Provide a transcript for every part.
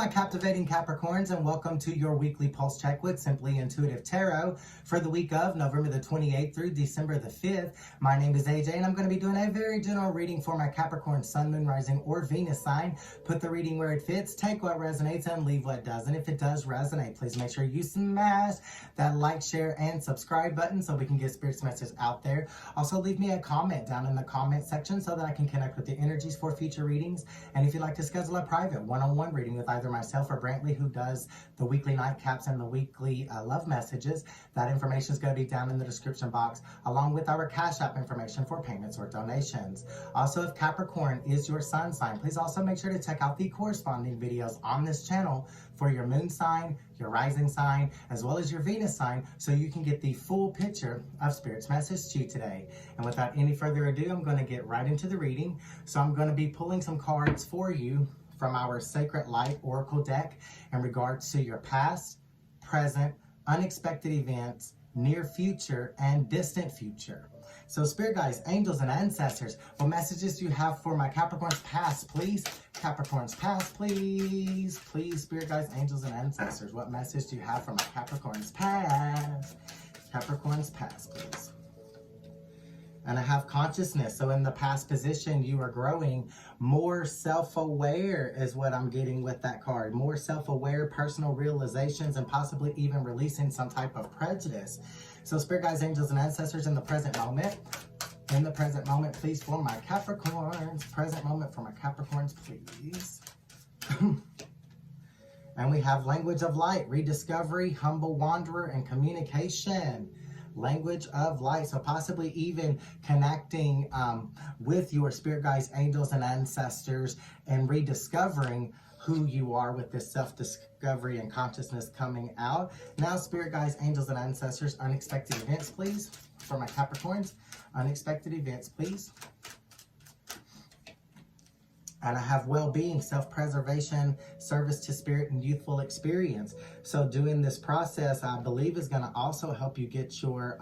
my captivating Capricorns, and welcome to your weekly pulse check with Simply Intuitive Tarot for the week of November the 28th through December the 5th. My name is AJ, and I'm going to be doing a very general reading for my Capricorn Sun, Moon, Rising, or Venus sign. Put the reading where it fits, take what resonates, and leave what doesn't. If it does resonate, please make sure you smash that like, share, and subscribe button so we can get Spirit's message out there. Also, leave me a comment down in the comment section so that I can connect with the energies for future readings. And if you'd like to schedule a private one-on-one reading with either myself or Brantley, who does the weekly nightcaps and the weekly love messages, that information is going to be down in the description box, along with our Cash App information for payments or donations. Also, if Capricorn is your sun sign, please also make sure to check out the corresponding videos on this channel for your moon sign, your rising sign, as well as your Venus sign, so you can get the full picture of Spirit's message to you today. And without any further ado, I'm going to get right into the reading. So I'm going to be pulling some cards for you from our Sacred Light Oracle deck in regards to your past, present, unexpected events, near future, and distant future. So Spirit guides, angels, and ancestors, what messages do you have for my Capricorn's past, please? Capricorn's past, please. Please, Spirit guides, angels, and ancestors, what message do you have for my Capricorn's past? Capricorn's past, please. And I have consciousness. So in the past position, you are growing more self-aware is what I'm getting with that card. More self-aware, personal realizations, and possibly even releasing some type of prejudice. So Spirit guides, angels, and ancestors in the present moment. In the present moment, please, for my Capricorns. Present moment for my Capricorns, please. And we have language of light, rediscovery, humble wanderer, and communication. Language of light, so possibly even connecting with your spirit guides, angels, and ancestors, and rediscovering who you are with this self-discovery and consciousness coming out. Now, spirit guides, angels, and ancestors, unexpected events, please, for my Capricorns. Unexpected events, please. And I have well-being, self-preservation, service to spirit, and youthful experience. So doing this process, I believe, is going to also help you get your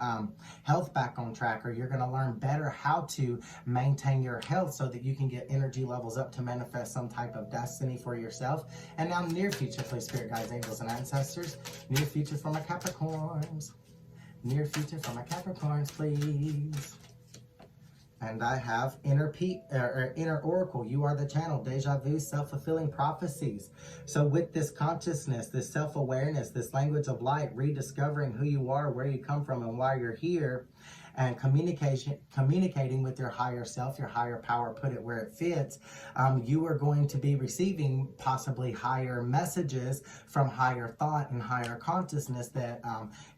health back on track, or you're going to learn better how to maintain your health so that you can get energy levels up to manifest some type of destiny for yourself. And now near future, please, spirit guides, angels, and ancestors. Near future for my Capricorns. Near future for my Capricorns, please. And I have inner oracle. You are the channel. Deja vu, self-fulfilling prophecies. So with this consciousness, this self-awareness, this language of light, rediscovering who you are, where you come from, and why you're here, and communicating with your higher self, your higher power, put it where it fits, you are going to be receiving possibly higher messages from higher thought and higher consciousness that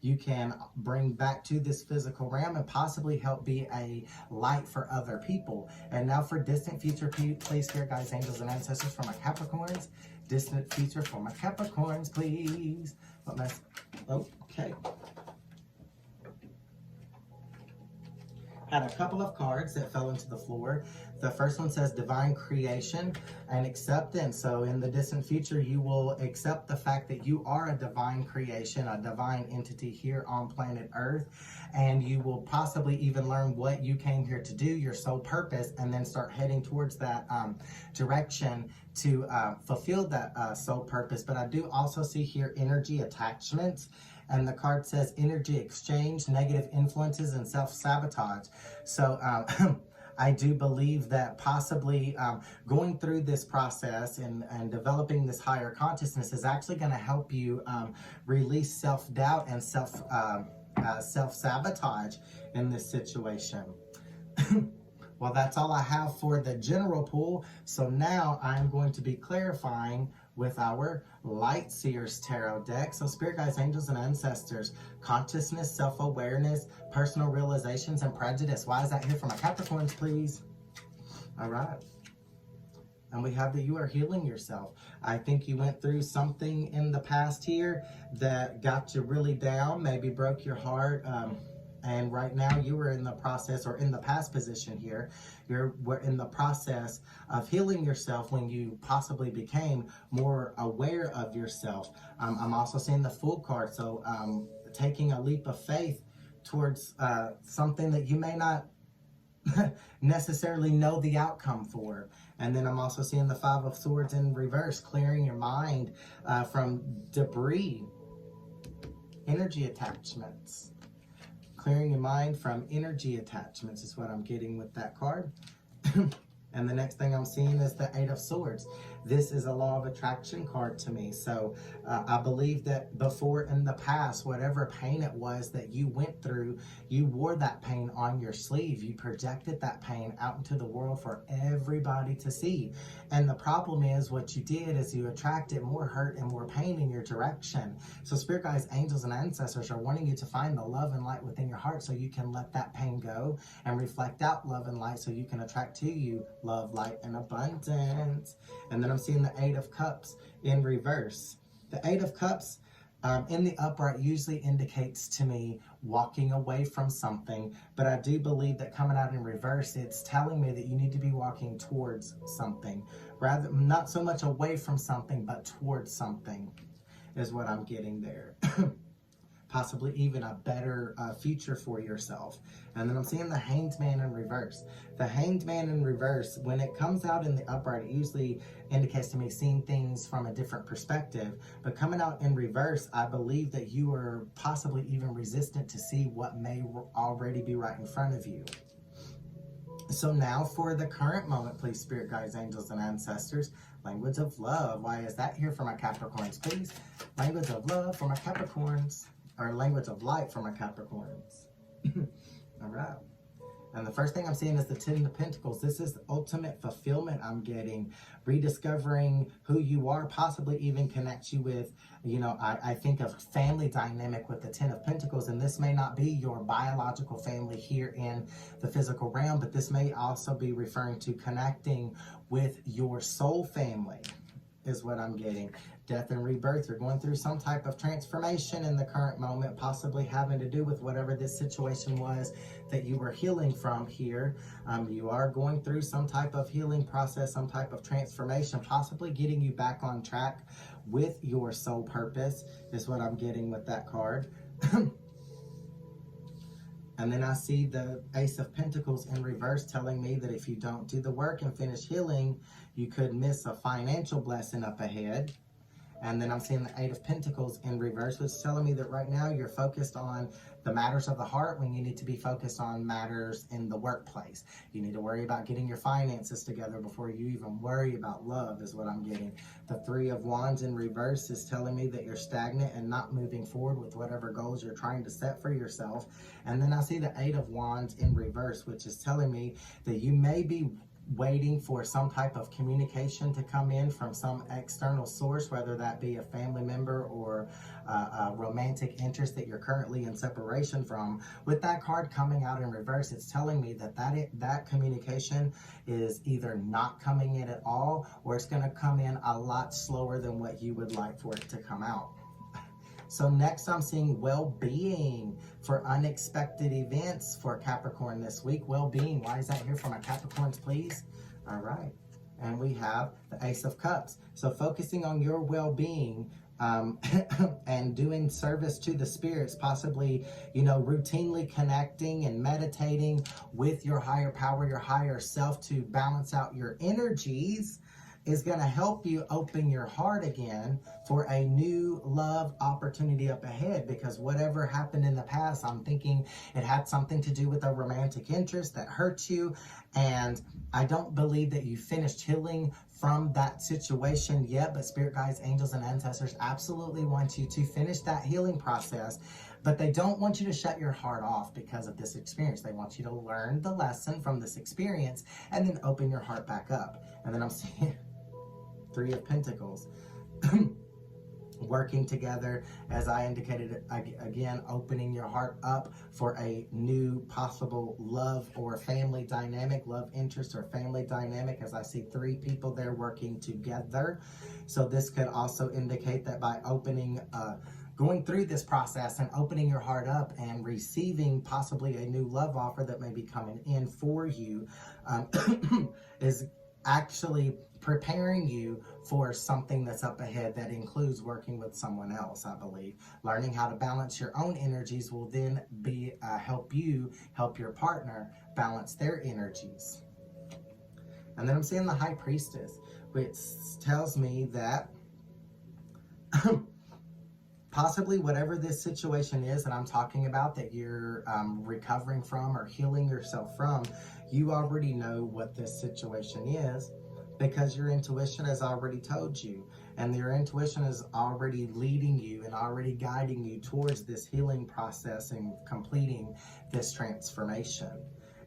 you can bring back to this physical realm and possibly help be a light for other people. And now for distant future, please, spirit guides, angels, and ancestors for my Capricorns. Distant future for my Capricorns, please. Okay. Had a couple of cards that fell into the floor. The first one says divine creation and acceptance. So in the distant future, you will accept the fact that you are a divine creation, a divine entity here on planet Earth, and you will possibly even learn what you came here to do, your sole purpose, and then start heading towards that direction to fulfill that sole purpose. But I do also see here energy attachments. And the card says energy exchange, negative influences, and self-sabotage. So I do believe that possibly going through this process and developing this higher consciousness is actually going to help you release self-doubt and self-sabotage in this situation. Well, that's all I have for the general pool. So now I'm going to be clarifying with our Light Seers Tarot deck. So spirit guides, angels, and ancestors, consciousness, self-awareness, personal realizations, and prejudice. Why is that here for my Capricorns, please? All right. And we have that you are healing yourself. I think you went through something in the past here that got you really down, maybe broke your heart. And right now you are in the process, or in the past position here, we're in the process of healing yourself when you possibly became more aware of yourself. I'm also seeing the Fool card. So taking a leap of faith towards something that you may not necessarily know the outcome for. And then I'm also seeing the Five of Swords in reverse, clearing your mind from debris, energy attachments. Clearing your mind from energy attachments is what I'm getting with that card. And the next thing I'm seeing is the Eight of Swords. This is a law of attraction card to me. So I believe that before in the past, whatever pain it was that you went through, you wore that pain on your sleeve. You projected that pain out into the world for everybody to see. And the problem is what you did is you attracted more hurt and more pain in your direction. So spirit guides, angels, and ancestors are wanting you to find the love and light within your heart so you can let that pain go and reflect out love and light so you can attract to you love, light, and abundance. And then I'm seeing the Eight of Cups in reverse. The Eight of Cups in the upright usually indicates to me walking away from something, but I do believe that coming out in reverse, it's telling me that you need to be walking towards something. Rather, not so much away from something, but towards something is what I'm getting there. Possibly even a better future for yourself. And then I'm seeing the Hanged Man in reverse. The Hanged Man in reverse, when it comes out in the upright, it usually indicates to me seeing things from a different perspective. But coming out in reverse, I believe that you are possibly even resistant to see what may already be right in front of you. So now for the current moment, please, spirit guides, angels, and ancestors, language of love. Why is that here for my Capricorns, please? Language of love for my Capricorns. Or language of light for my Capricorns. All right. And the first thing I'm seeing is the Ten of Pentacles. This is the ultimate fulfillment I'm getting. Rediscovering who you are, possibly even connect you with, you know, I think of family dynamic with the Ten of Pentacles. And this may not be your biological family here in the physical realm, but this may also be referring to connecting with your soul family is what I'm getting. Death and rebirth. You're going through some type of transformation in the current moment, possibly having to do with whatever this situation was that you were healing from here. You are going through some type of healing process, some type of transformation, possibly getting you back on track with your soul purpose is what I'm getting with that card. And then I see the Ace of Pentacles in reverse telling me that if you don't do the work and finish healing, you could miss a financial blessing up ahead. And then I'm seeing the Eight of Pentacles in reverse, which is telling me that right now you're focused on the matters of the heart when you need to be focused on matters in the workplace. You need to worry about getting your finances together before you even worry about love is what I'm getting. The Three of Wands in reverse is telling me that you're stagnant and not moving forward with whatever goals you're trying to set for yourself. And then I see the Eight of Wands in reverse, which is telling me that you may be waiting for some type of communication to come in from some external source, whether that be a family member or a romantic interest that you're currently in separation from. With that card coming out in reverse, it's telling me that that communication is either not coming in at all, or it's going to come in a lot slower than what you would like for it to come out. So next I'm seeing well-being for unexpected events for Capricorn this week. Well-being, why is that here for my Capricorns, please? All right. And we have the Ace of Cups. So focusing on your well-being and doing service to the spirits, possibly, you know, routinely connecting and meditating with your higher power, your higher self to balance out your energies, is going to help you open your heart again for a new love opportunity up ahead. Because whatever happened in the past, I'm thinking it had something to do with a romantic interest that hurt you. And I don't believe that you finished healing from that situation yet, but spirit guides, angels, and ancestors absolutely want you to finish that healing process. But they don't want you to shut your heart off because of this experience. They want you to learn the lesson from this experience and then open your heart back up. And then I'm seeing Three of Pentacles. Working together, as I indicated, again, opening your heart up for a new possible love or family dynamic, love interest or family dynamic, as I see three people there working together. So this could also indicate that by opening, going through this process and opening your heart up and receiving possibly a new love offer that may be coming in for you is actually preparing you for something that's up ahead that includes working with someone else, I believe. Learning how to balance your own energies will then be help your partner balance their energies. And then I'm seeing the High Priestess, which tells me that possibly whatever this situation is that I'm talking about that you're recovering from or healing yourself from, you already know what this situation is because your intuition has already told you. And your intuition is already leading you and already guiding you towards this healing process and completing this transformation.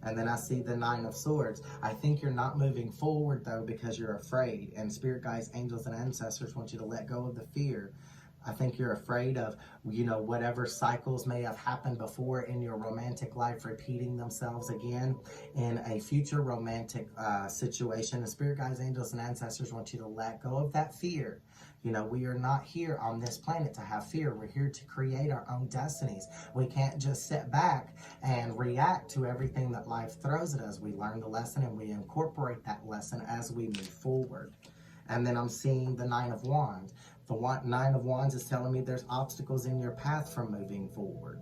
And then I see the Nine of Swords. I think you're not moving forward though because you're afraid. And spirit guides, angels, and ancestors want you to let go of the fear. I think you're afraid of, whatever cycles may have happened before in your romantic life repeating themselves again in a future romantic situation. The spirit guides, angels, and ancestors want you to let go of that fear. We are not here on this planet to have fear. We're here to create our own destinies. We can't just sit back and react to everything that life throws at us. We learn the lesson and we incorporate that lesson as we move forward. And then I'm seeing the Nine of Wands. The Nine of Wands is telling me there's obstacles in your path from moving forward.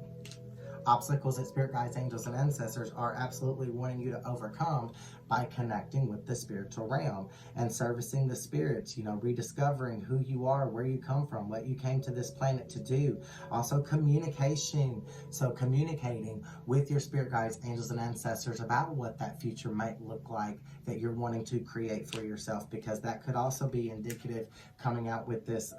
Obstacles that spirit guides, angels, and ancestors are absolutely wanting you to overcome by connecting with the spiritual realm and servicing the spirits, rediscovering who you are, where you come from, what you came to this planet to do. Also communication. So communicating with your spirit guides, angels, and ancestors about what that future might look like that you're wanting to create for yourself, because that could also be indicative coming out with this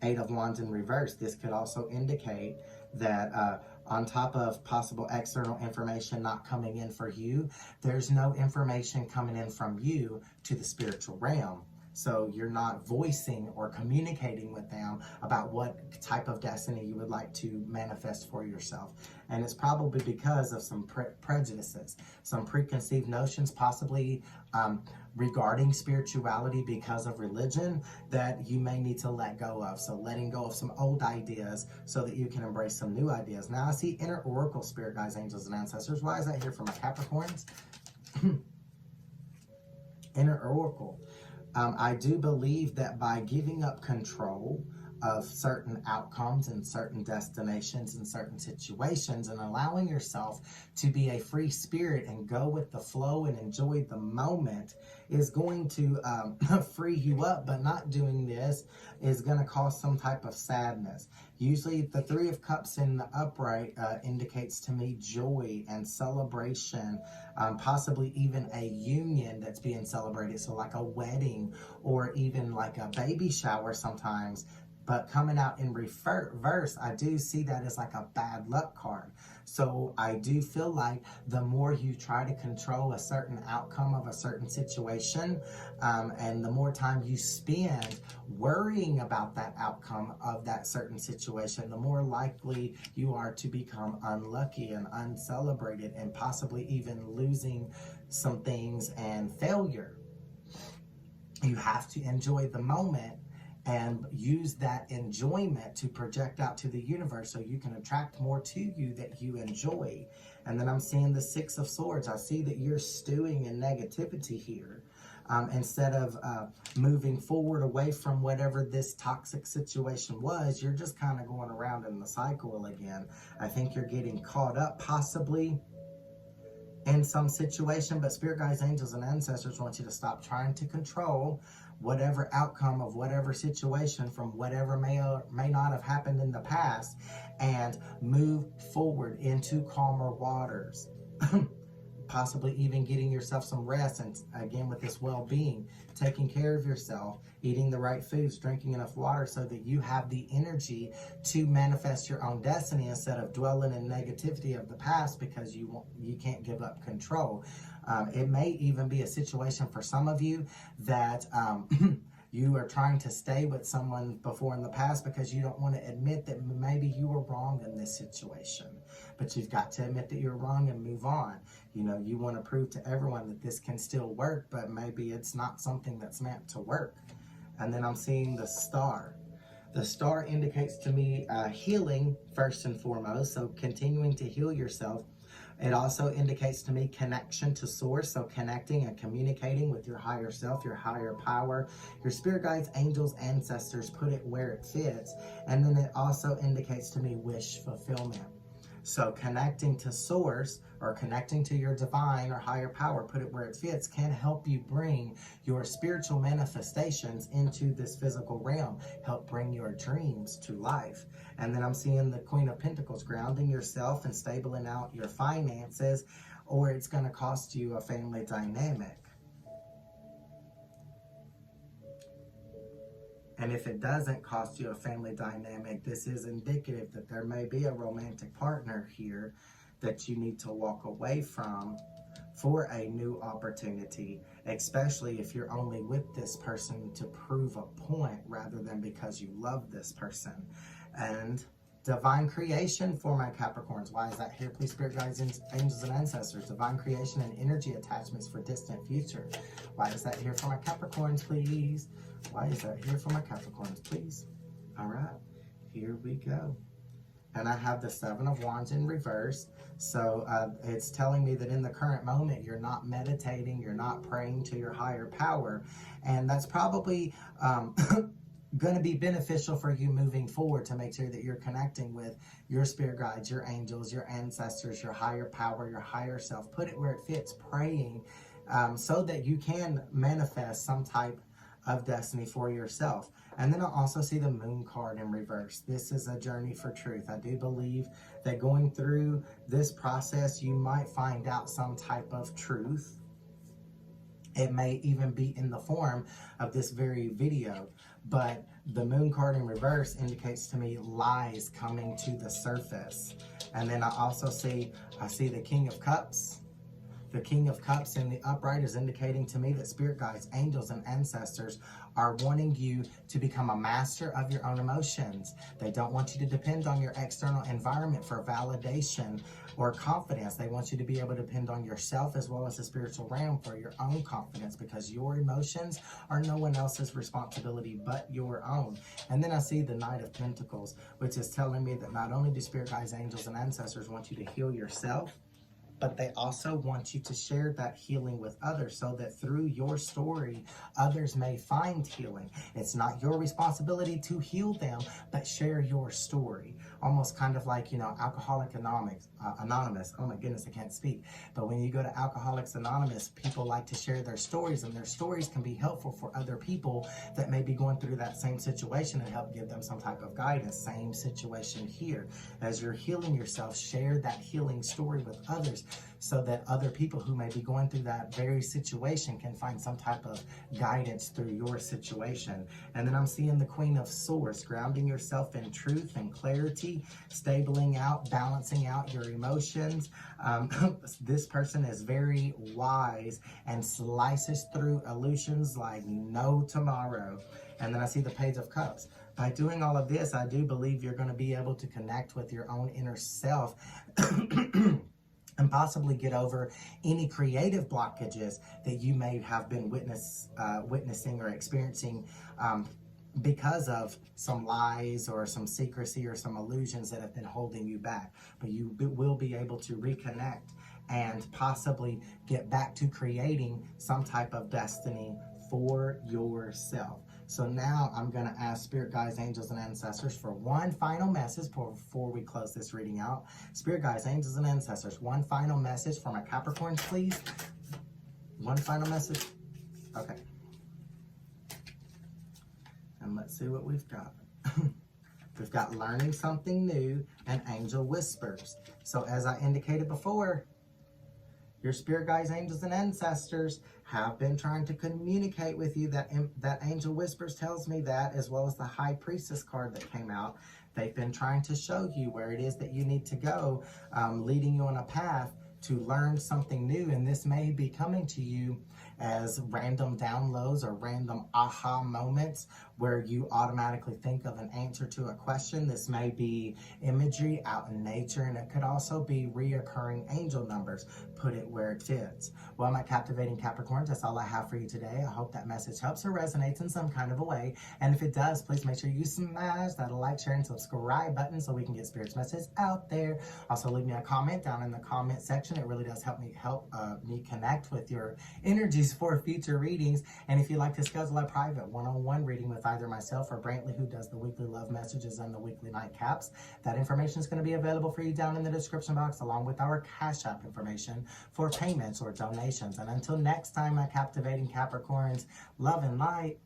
Eight of Wands in reverse. This could also indicate that on top of possible external information not coming in for you, there's no information coming in from you to the spiritual realm. So you're not voicing or communicating with them about what type of destiny you would like to manifest for yourself. And it's probably because of some prejudices, some preconceived notions, possibly regarding spirituality because of religion that you may need to let go of. So letting go of some old ideas so that you can embrace some new ideas. Now I see inner oracle, spirit guides, angels, and ancestors. Why is that here for my Capricorns? Inner oracle. I do believe that by giving up control of certain outcomes and certain destinations and certain situations and allowing yourself to be a free spirit and go with the flow and enjoy the moment is going to free you up. But not doing this is going to cause some type of sadness. Usually the Three of Cups in the upright indicates to me joy and celebration, possibly even a union that's being celebrated. So like a wedding or even like a baby shower sometimes. But coming out in reverse, I do see that as like a bad luck card. So I do feel like the more you try to control a certain outcome of a certain situation, and the more time you spend worrying about that outcome of that certain situation, the more likely you are to become unlucky and uncelebrated and possibly even losing some things and failure. You have to enjoy the moment and use that enjoyment to project out to the universe so you can attract more to you that you enjoy. And then I'm seeing the Six of Swords. I see that you're stewing in negativity here. Instead of moving forward away from whatever this toxic situation was, you're just kind of going around in the cycle again. I think you're getting caught up possibly in some situation, but spirit guides, angels, and ancestors want you to stop trying to control whatever outcome of whatever situation from whatever may or may not have happened in the past and move forward into calmer waters. Possibly even getting yourself some rest, and again with this well-being, taking care of yourself, eating the right foods, drinking enough water so that you have the energy to manifest your own destiny instead of dwelling in negativity of the past because you can't give up control. It may even be a situation for some of you that you are trying to stay with someone before in the past because you don't want to admit that maybe you were wrong in this situation. But you've got to admit that you're wrong and move on. You want to prove to everyone that this can still work, but maybe it's not something that's meant to work. And then I'm seeing the Star. The star indicates to me healing first and foremost, so continuing to heal yourself. It also indicates to me connection to source, so connecting and communicating with your higher self, your higher power, your spirit guides, angels, ancestors, put it where it fits. And then it also indicates to me wish fulfillment. So connecting to source or connecting to your divine or higher power, put it where it fits, can help you bring your spiritual manifestations into this physical realm, help bring your dreams to life. And then I'm seeing the Queen of Pentacles, grounding yourself and stabling out your finances, or it's going to cost you a family dynamic. And if it doesn't cost you a family dynamic, this is indicative that there may be a romantic partner here that you need to walk away from for a new opportunity, especially if you're only with this person to prove a point rather than because you love this person. And divine creation for my Capricorns. Why is that here? Please, spirit guides, angels, and ancestors. Divine creation and energy attachments for distant future. Why is that here for my Capricorns, please? Why is that here for my Capricorns, please? All right, here we go. And I have the Seven of Wands in reverse. So it's telling me that in the current moment, you're not meditating, you're not praying to your higher power. And that's probably going to be beneficial for you moving forward to make sure that you're connecting with your spirit guides, your angels, your ancestors, your higher power, your higher self. Put it where it fits, praying so that you can manifest some type of destiny for yourself. And then I also see the Moon card in reverse. This is a journey for truth. I do believe that going through this process, you might find out some type of truth. It may even be in the form of this very video, but the Moon card in reverse indicates to me lies coming to the surface. And then I also see, the King of Cups. The King of Cups in the upright is indicating to me that spirit guides, angels, and ancestors are wanting you to become a master of your own emotions. They don't want you to depend on your external environment for validation or confidence. They want you to be able to depend on yourself as well as the spiritual realm for your own confidence, because your emotions are no one else's responsibility but your own. And then I see the Knight of Pentacles, which is telling me that not only do spirit guides, angels, and ancestors want you to heal yourself, but they also want you to share that healing with others so that through your story, others may find healing. It's not your responsibility to heal them, but share your story. Almost kind of like, Alcoholics Anonymous. Oh my goodness, I can't speak. But when you go to Alcoholics Anonymous, people like to share their stories, and their stories can be helpful for other people that may be going through that same situation and help give them some type of guidance. Same situation here. As you're healing yourself, share that healing story with others, so that other people who may be going through that very situation can find some type of guidance through your situation. And then I'm seeing the Queen of Swords, grounding yourself in truth and clarity, stabling out, balancing out your emotions. This person is very wise and slices through illusions like no tomorrow. And then I see the Page of Cups. By doing all of this, I do believe you're going to be able to connect with your own inner self and possibly get over any creative blockages that you may have been witnessing or experiencing because of some lies or some secrecy or some illusions that have been holding you back. But you will be able to reconnect and possibly get back to creating some type of destiny for yourself. So now I'm going to ask spirit guides, angels, and ancestors for one final message before we close this reading out. Spirit guides, angels, and ancestors, one final message for my Capricorns, please. One final message. Okay. And let's see what we've got. We've got learning something new and angel whispers. So as I indicated before, your spirit guides, angels, and ancestors have been trying to communicate with you. That angel whispers tells me that, as well as the High Priestess card that came out. They've been trying to show you where it is that you need to go, leading you on a path to learn something new. And this may be coming to you as random downloads or random aha moments where you automatically think of an answer to a question. This may be imagery out in nature, and it could also be reoccurring angel numbers. Put it where it fits. Well, my captivating Capricorns, that's all I have for you today. I hope that message helps or resonates in some kind of a way. And if it does, please make sure you smash that like, share, and subscribe button so we can get Spirit's message out there. Also, leave me a comment down in the comment section. It really does help me connect with your energies for future readings. And if you'd like to schedule a private one-on-one reading with either myself or Brantley, who does the weekly love messages and the weekly nightcaps, that information is going to be available for you down in the description box, along with our Cash App information for payments or donations. And until next time, my captivating Capricorns, love and light.